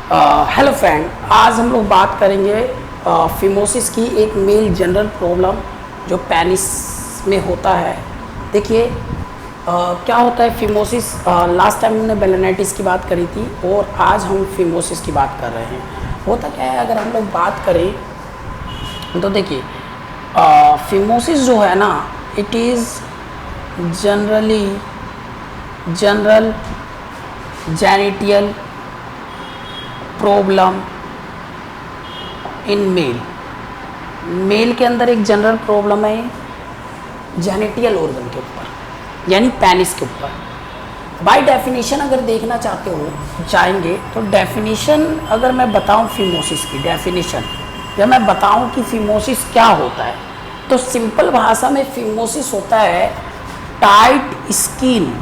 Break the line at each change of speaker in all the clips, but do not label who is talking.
Hello friend, आज हम लोग बात करेंगे फिमोसिस की, एक मेल जनरल प्रॉब्लम जो पेनिस में होता है। देखिए क्या होता है फिमोसिस। लास्ट टाइम हमने बेलेनाइटिस की बात करी थी और आज हम फिमोसिस की बात कर रहे हैं। होता क्या है, अगर हम लोग बात करें तो देखिए फिमोसिस जो है ना, it is general genital problem in male के अंदर एक जनरल प्रॉब्लम है जेनिटियल ऑर्गन के ऊपर, यानी पेनिस के ऊपर। बाय डेफिनेशन अगर देखना चाहेंगे तो डेफिनेशन अगर मैं बताऊं फिमोसिस की डेफिनेशन, या मैं बताऊं कि फिमोसिस क्या होता है, तो सिंपल भाषा में फिमोसिस होता है tight skin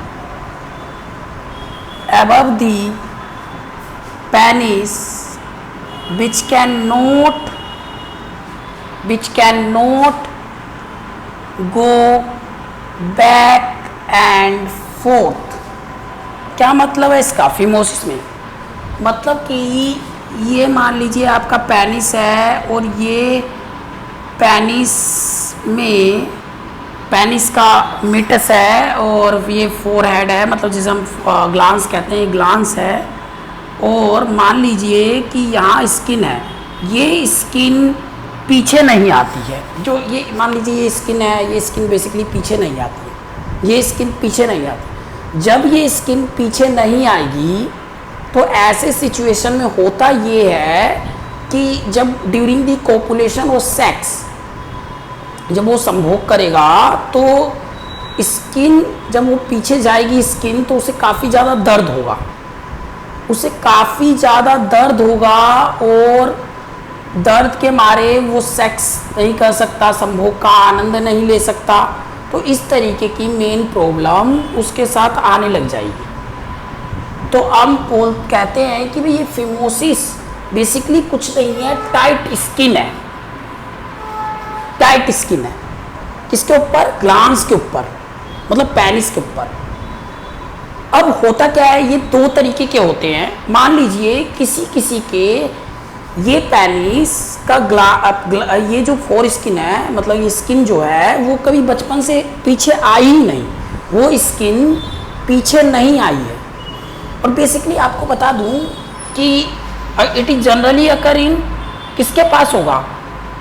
above the penis which cannot go back and forth। क्या मतलब है इसका फिमोसिस में? मतलब कि ये मान लीजिए आपका पेनिस है और ये पेनिस का मिटस है और ये फोरहेड है, मतलब जिसे हम ग्लांस कहते हैं, ग्लांस है। और मान लीजिए कि यहाँ स्किन है, ये स्किन पीछे नहीं आती है। जो ये मान लीजिए ये स्किन है, ये स्किन बेसिकली पीछे नहीं आती है, ये स्किन पीछे नहीं आती। जब ये स्किन पीछे नहीं आएगी तो ऐसे सिचुएशन में होता ये है कि जब ड्यूरिंग दी कोपुलेशन और सेक्स, जब वो संभोग करेगा तो स्किन, जब वो पीछे जाएगी स्किन, तो उसे काफ़ी ज़्यादा दर्द होगा, और दर्द के मारे वो सेक्स नहीं कर सकता, संभोग का आनंद नहीं ले सकता। तो इस तरीके की मेन प्रॉब्लम उसके साथ आने लग जाएगी। तो हम कहते हैं कि भाई ये फिमोसिस बेसिकली कुछ नहीं है, टाइट स्किन है। किसके ऊपर? ग्लांस के ऊपर, मतलब पेनिस के ऊपर। अब होता क्या है, ये दो तरीके के होते हैं। मान लीजिए किसी के ये पेनिस का ये जो फोर स्किन है, मतलब ये स्किन जो है वो कभी बचपन से पीछे आई ही नहीं, वो स्किन पीछे नहीं आई है। और बेसिकली आपको बता दूं कि इट इज जनरली अकर इन, किसके पास होगा,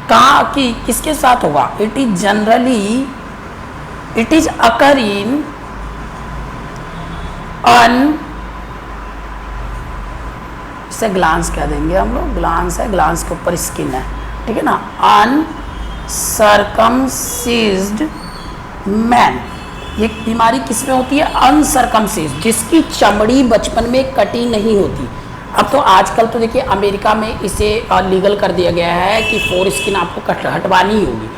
कहाँ कि किसके साथ होगा? इट इज अकर इन इसे ग्लांस कह देंगे हम लोग, ग्लांस है, ग्लांस के ऊपर स्किन है, ठीक है ना। अनसर्कमसिज्ड मैन, ये बीमारी किस में होती है? अनसर्कमसिज्ड, जिसकी चमड़ी बचपन में कटी नहीं होती। अब तो आजकल तो देखिए अमेरिका में इसे लीगल कर दिया गया है कि फोर स्किन आपको हटवानी ही होगी।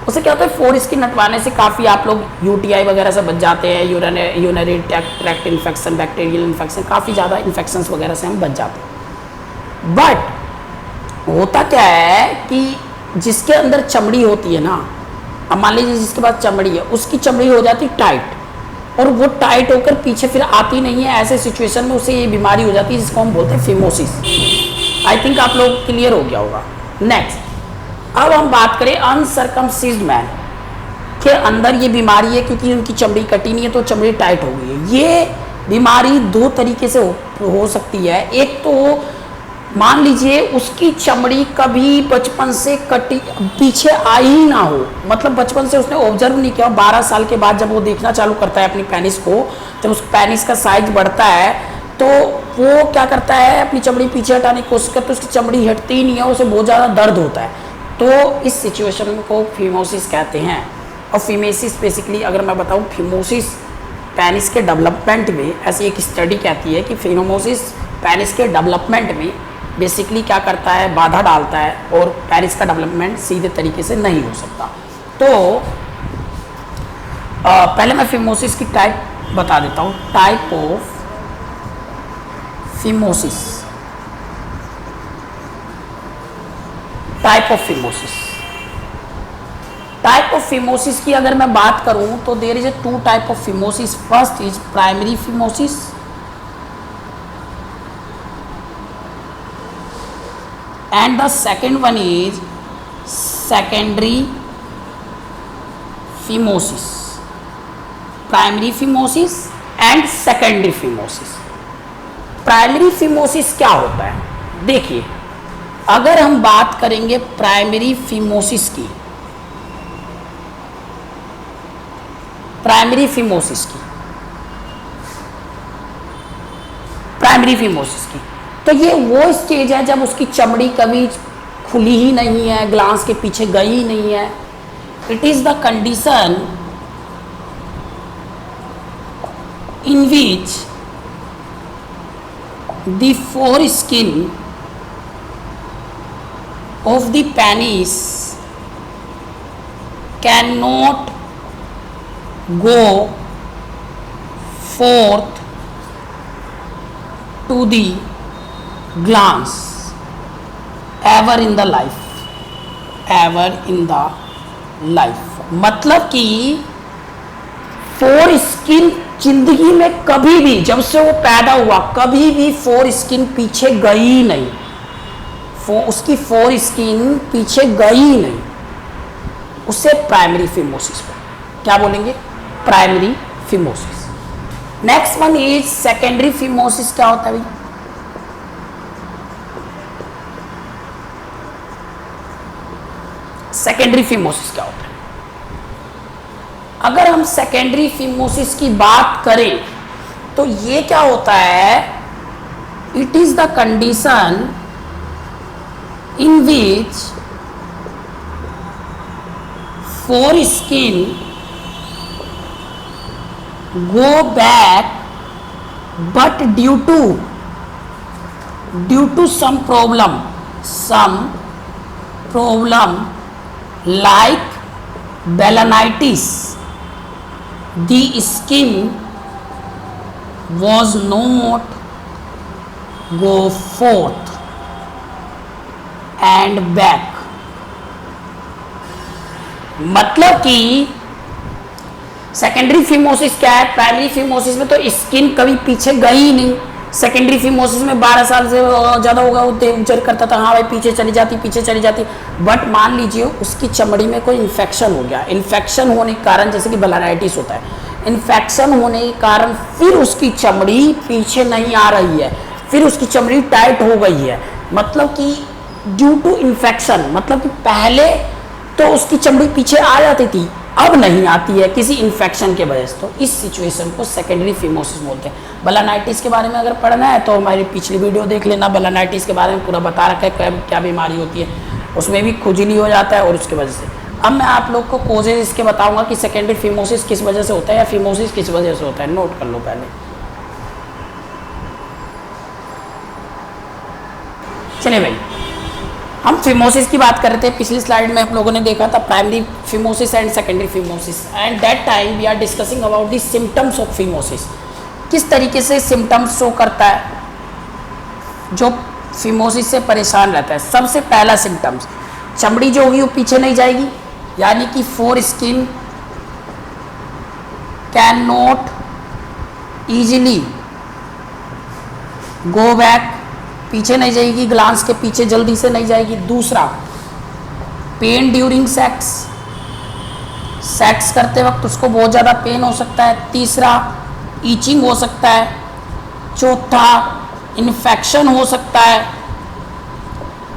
उससे क्या होता है, फोर स्किन हटवाने से काफ़ी आप लोग यूटीआई वगैरह से बच जाते हैं, urinary tract infection, bacterial infection, काफ़ी ज़्यादा इन्फेक्शंस वगैरह से हम बच जाते हैं। बट होता क्या है कि जिसके अंदर चमड़ी होती है ना, अब मान लीजिए जिसके पास चमड़ी है, उसकी चमड़ी हो जाती टाइट, और वो टाइट होकर पीछे फिर आती नहीं है। ऐसे सिचुएशन में उसे ये बीमारी हो जाती है जिसको हम बोलते हैं फिमोसिस। आई थिंक आप लोग क्लियर हो गया होगा। नेक्स्ट, अब हम बात करें अनसर्कमसिज्ड मैन के अंदर ये बीमारी है, क्योंकि उनकी चमड़ी कटी नहीं है तो चमड़ी टाइट हो गई है। ये बीमारी दो तरीके से हो सकती है। एक तो मान लीजिए उसकी चमड़ी कभी बचपन से कटी पीछे आई ही ना हो, मतलब बचपन से उसने ऑब्जर्व नहीं किया, 12 साल के बाद जब वो देखना चालू करता है अपनी पेनिस को, जब उस पेनिस का साइज बढ़ता है तो वो क्या करता है, अपनी चमड़ी पीछे हटाने की कोशिश करता है, उसकी चमड़ी हटती ही नहीं है, उसे बहुत ज़्यादा दर्द होता है। तो इस सिचुएशन को फिमोसिस कहते हैं। और फिमोसिस बेसिकली अगर मैं बताऊँ, फिमोसिस पेनिस के डेवलपमेंट में, ऐसी एक स्टडी कहती है कि फिमोसिस पेनिस के डेवलपमेंट में बेसिकली क्या करता है, बाधा डालता है, और पेनिस का डेवलपमेंट सीधे तरीके से नहीं हो सकता। तो पहले मैं फिमोसिस की टाइप बता देता हूँ। Type of phimosis, type of phimosis की अगर मैं बात करूं तो there is a two type of phimosis. First is primary phimosis and the second one is secondary phimosis, primary phimosis and secondary phimosis. Primary phimosis क्या होता है? देखिए, अगर हम बात करेंगे प्राइमरी फिमोसिस की, प्राइमरी फिमोसिस की, प्राइमरी फिमोसिस की, तो ये वो स्टेज है जब उसकी चमड़ी कभी खुली ही नहीं है, ग्लांस के पीछे गई ही नहीं है। It is the condition in which the foreskin of the penis cannot go forth to the glans ever in the life, ever in the life। मतलब कि फोर स्किन जिंदगी में कभी भी, जब से वो पैदा हुआ, कभी भी फोर स्किन पीछे गई नहीं, उसकी फोर स्किन पीछे गई नहीं, उसे प्राइमरी फिमोसिस क्या बोलेंगे? Primary phimosis. Next one is secondary phimosis. क्या होता है भाई? सेकेंडरी फिमोसिस क्या होता है? अगर हम सेकेंडरी फिमोसिस की बात करें तो ये क्या होता है? It is the condition in which foreskin go back, but due to some problem like balanitis, the skin was not go forth and back। मतलब कि सेकेंडरी फिमोसिस क्या है? प्राइमरी फिमोसिस में तो स्किन कभी पीछे गई ही नहीं। सेकेंडरी फिमोसिस में 12 साल से ज़्यादा होगा वो उच्चर करता था, हाँ भाई पीछे चली जाती, बट मान लीजिए उसकी चमड़ी में कोई इन्फेक्शन हो गया। इन्फेक्शन होने के कारण, जैसे कि बलानाइटिस होता है, इन्फेक्शन होने के कारण फिर उसकी चमड़ी पीछे नहीं आ रही है, फिर उसकी चमड़ी टाइट हो गई है। मतलब कि ड्यू टू इन्फेक्शन, मतलब कि पहले तो उसकी चमड़ी पीछे आ जाती थी, अब नहीं आती है किसी इन्फेक्शन के वजह से। तो इस सिचुएशन को सेकेंडरी फिमोसिस बोलते हैं। बलानाइटिस के बारे में अगर पढ़ना है तो हमारी पिछली वीडियो देख लेना, बलानाइटिस के बारे में पूरा बता रखा है क्या बीमारी होती है, उसमें भी खुजली हो जाता है और उसकी वजह से। अब मैं आप लोग को कोजेज इसके बताऊंगा कि सेकेंडरी फिमोसिस किस वजह से होता है या फिमोसिस किस वजह से होता है। नोट कर लो पहले। चलिए भाई, हम फिमोसिस की बात कर रहे थे। पिछली स्लाइड में हम लोगों ने देखा था primary phimosis and secondary phimosis, and that time we are discussing about the symptoms of phimosis. किस तरीके से सिम्टम्स शो करता है जो फिमोसिस से परेशान रहता है। सबसे पहला सिम्टम्स, चमड़ी जो होगी वो पीछे नहीं जाएगी, यानी कि four skin can not easily go back, पीछे नहीं जाएगी, ग्लांस के पीछे जल्दी से नहीं जाएगी। दूसरा, पेन ड्यूरिंग सेक्स करते वक्त उसको बहुत ज़्यादा पेन हो सकता है। तीसरा, ईचिंग हो सकता है। चौथा, इन्फेक्शन हो सकता है।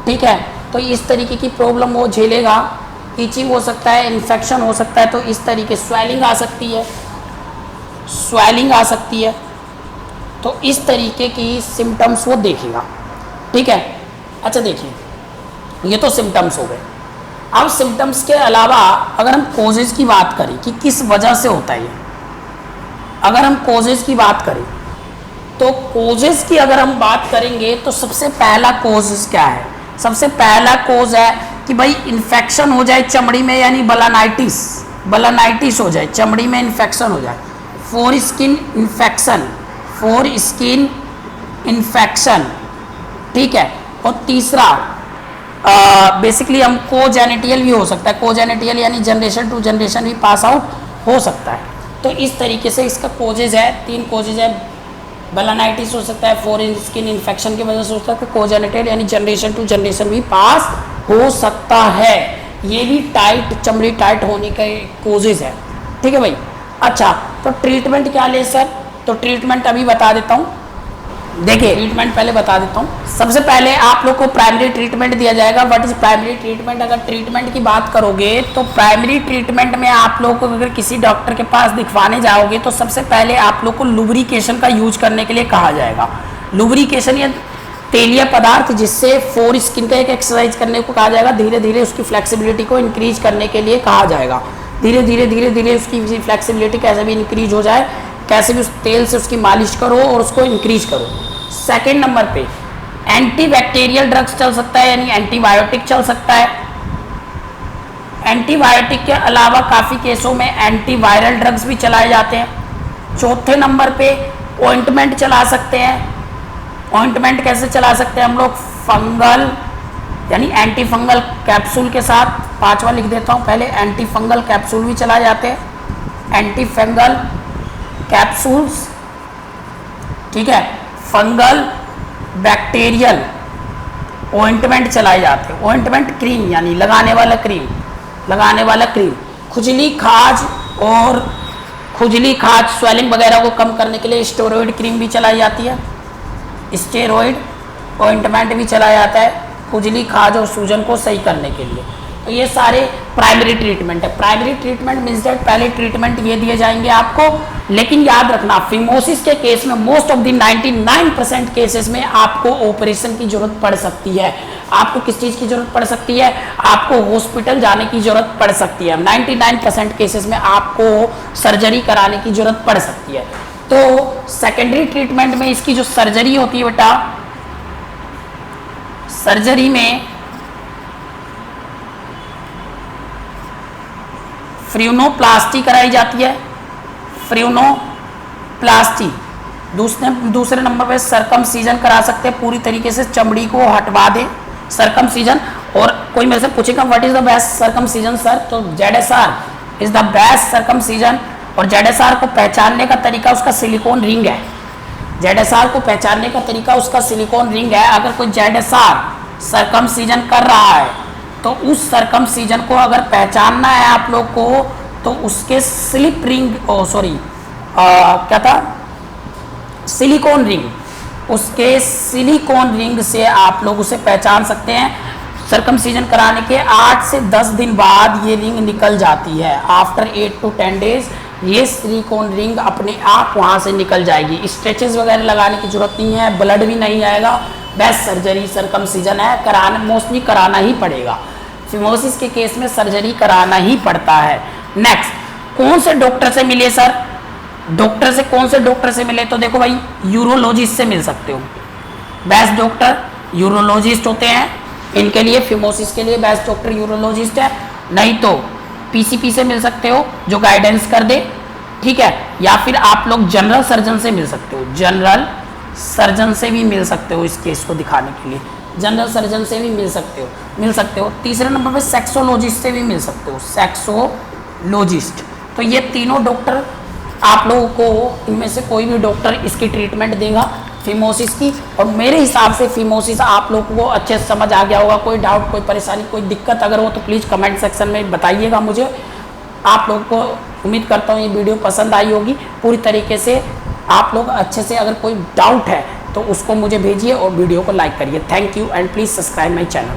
ठीक है, तो इस तरीके की प्रॉब्लम वो झेलेगा। ईचिंग हो सकता है, इन्फेक्शन हो सकता है, तो इस तरीके स्वेलिंग आ सकती है, तो इस तरीके की सिम्टम्स वो देखेगा। ठीक है, अच्छा देखिए, ये तो सिम्टम्स हो गए। अब सिम्टम्स के अलावा अगर हम कोजेज की बात करें कि किस वजह से होता है ये, अगर हम कोजेज की बात करें तो कोजेज की अगर हम बात करेंगे तो सबसे पहला कोजेज क्या है? सबसे पहला कोज है कि भाई इन्फेक्शन हो जाए चमड़ी में, यानी बलानाइटिस हो जाए, चमड़ी में इन्फेक्शन हो जाए। फोर स्किन इन्फेक्शन, ठीक है। और तीसरा, बेसिकली हम कोजेनिटियल भी हो सकता है, कोजेनिटियल यानी जनरेशन टू जनरेशन भी पास आउट हो सकता है। तो इस तरीके से इसका कोजेज है, 3 कोजेज है। बेलानाइटिस हो सकता है, फॉरेन स्किन इन्फेक्शन की वजह से हो सकता है, कोजेनेटेड यानी जनरेशन टू जनरेशन भी पास हो सकता है। ये भी टाइट, चमड़ी टाइट होने के कोजेज है। ठीक है भाई। अच्छा, तो ट्रीटमेंट क्या ले सर? तो ट्रीटमेंट अभी बता देता हूँ। देखिए, ट्रीटमेंट पहले बता देता हूँ। सबसे पहले आप लोग को प्राइमरी ट्रीटमेंट दिया जाएगा। What is primary treatment? अगर ट्रीटमेंट की बात करोगे तो प्राइमरी ट्रीटमेंट में आप लोग को अगर किसी डॉक्टर के पास दिखवाने जाओगे तो सबसे पहले आप लोग को लुब्रिकेशन का यूज करने के लिए कहा जाएगा। लुब्रिकेशन या तेलीय पदार्थ जिससे फोर स्किन का एक एक्सरसाइज करने को कहा जाएगा। धीरे धीरे उसकी फ्लेक्सिबिलिटी को इंक्रीज करने के लिए कहा जाएगा। धीरे धीरे उसकी फ्लेक्सिबिलिटी कैसे भी इंक्रीज हो जाए, कैसे भी उस तेल से उसकी मालिश करो और उसको इंक्रीज करो। सेकेंड नंबर पे एंटीबैक्टीरियल ड्रग्स चल सकता है, यानी एंटीबायोटिक चल सकता है। एंटीबायोटिक के अलावा काफ़ी केसों में एंटीवायरल ड्रग्स भी चलाए जाते हैं। चौथे नंबर पे ऑइंटमेंट चला सकते हैं। ऑइंटमेंट कैसे चला सकते हैं हम लोग? फंगल यानी एंटी फंगल कैप्सूल के साथ। पांचवा लिख देता हूँ पहले, एंटी फंगल कैप्सूल भी चलाए जाते हैं। एंटी फंगल कैप्सूल्स, ठीक है। फंगल बैक्टीरियल ऑइंटमेंट चलाए जाते हैं। ऑइंटमेंट क्रीम यानी लगाने वाला क्रीम। खुजली खाज स्वेलिंग वगैरह को कम करने के लिए स्टेरॉइड क्रीम भी चलाई जाती है। स्टेरॉइड ऑइंटमेंट भी चलाया जाता है खुजली खाज और सूजन को सही करने के लिए। तो ये सारे प्राइमरी ट्रीटमेंट है। प्राइमरी ट्रीटमेंट मीन्स दैट पहले ट्रीटमेंट ये दिए जाएंगे आपको, लेकिन याद रखना फिमोसिस के केस में मोस्ट ऑफ द 99% केसेस में आपको ऑपरेशन की जरूरत पड़ सकती है। आपको किस चीज़ की जरूरत पड़ सकती है? आपको हॉस्पिटल जाने की जरूरत पड़ सकती है। 99% केसेस में आपको सर्जरी कराने की जरूरत पड़ सकती है। तो सेकेंडरी ट्रीटमेंट में इसकी जो सर्जरी होती है बेटा, सर्जरी में फ्रियोनोप्लास्टी कराई जाती है। फ्रियोनोप्लास्टी। दूसरे नंबर पे सरकमसीजन करा सकते हैं, पूरी तरीके से चमड़ी को हटवा दे सरकमसीजन। और कोई मेरे से पूछेगा what is the best circumcision sir, तो ZSR is the best circumcision. और ZSR को पहचानने का तरीका उसका सिलिकॉन रिंग है। ZSR को पहचानने का तरीका उसका सिलिकॉन रिंग है। अगर कोई ZSR सरकमसीजन कर रहा है तो उस सरकमसीजन को अगर पहचानना है आप लोग को तो उसके स्लिप रिंग क्या था, सिलिकॉन रिंग, उसके सिलिकॉन रिंग से आप लोग उसे पहचान सकते हैं। सरकमसीजन कराने के 8 से 10 दिन बाद ये रिंग निकल जाती है। आफ्टर 8 to 10 डेज ये सिलिकॉन रिंग अपने आप वहाँ से निकल जाएगी। स्ट्रेचेस वगैरह लगाने की जरूरत नहीं है, ब्लड भी नहीं आएगा। बेस्ट सर्जरी सरकमसीजन है, मोस्टली कराना ही पड़ेगा। फिमोसिस के केस में सर्जरी कराना ही पड़ता है। नेक्स्ट, कौन से डॉक्टर से मिले सर? कौन से डॉक्टर से मिले? तो देखो भाई, यूरोलॉजिस्ट से मिल सकते हो। बेस्ट डॉक्टर यूरोलॉजिस्ट होते हैं। इनके लिए फिमोसिस के लिए बेस्ट डॉक्टर यूरोलॉजिस्ट है। नहीं तो PCP से मिल सकते हो जो गाइडेंस कर दे, ठीक है। या फिर आप लोग जनरल सर्जन से मिल सकते हो। जनरल सर्जन से भी मिल सकते हो इस केस को दिखाने के लिए। जनरल सर्जन से भी मिल सकते हो। तीसरे नंबर पे सेक्सोलॉजिस्ट से भी मिल सकते हो। सेक्सोलॉजिस्ट। तो ये तीनों डॉक्टर आप लोगों को, इनमें से कोई भी डॉक्टर इसकी ट्रीटमेंट देगा फिमोसिस की। और मेरे हिसाब से फिमोसिस आप लोगों को अच्छे से समझ आ गया होगा। कोई डाउट, कोई परेशानी, कोई दिक्कत अगर हो तो प्लीज़ कमेंट सेक्शन में बताइएगा मुझे। आप लोगों को उम्मीद करता हूँ ये वीडियो पसंद आई होगी पूरी तरीके से। आप लोग अच्छे से, अगर कोई डाउट है तो उसको मुझे भेजिए और वीडियो को लाइक करिए। Thank you and please subscribe my channel.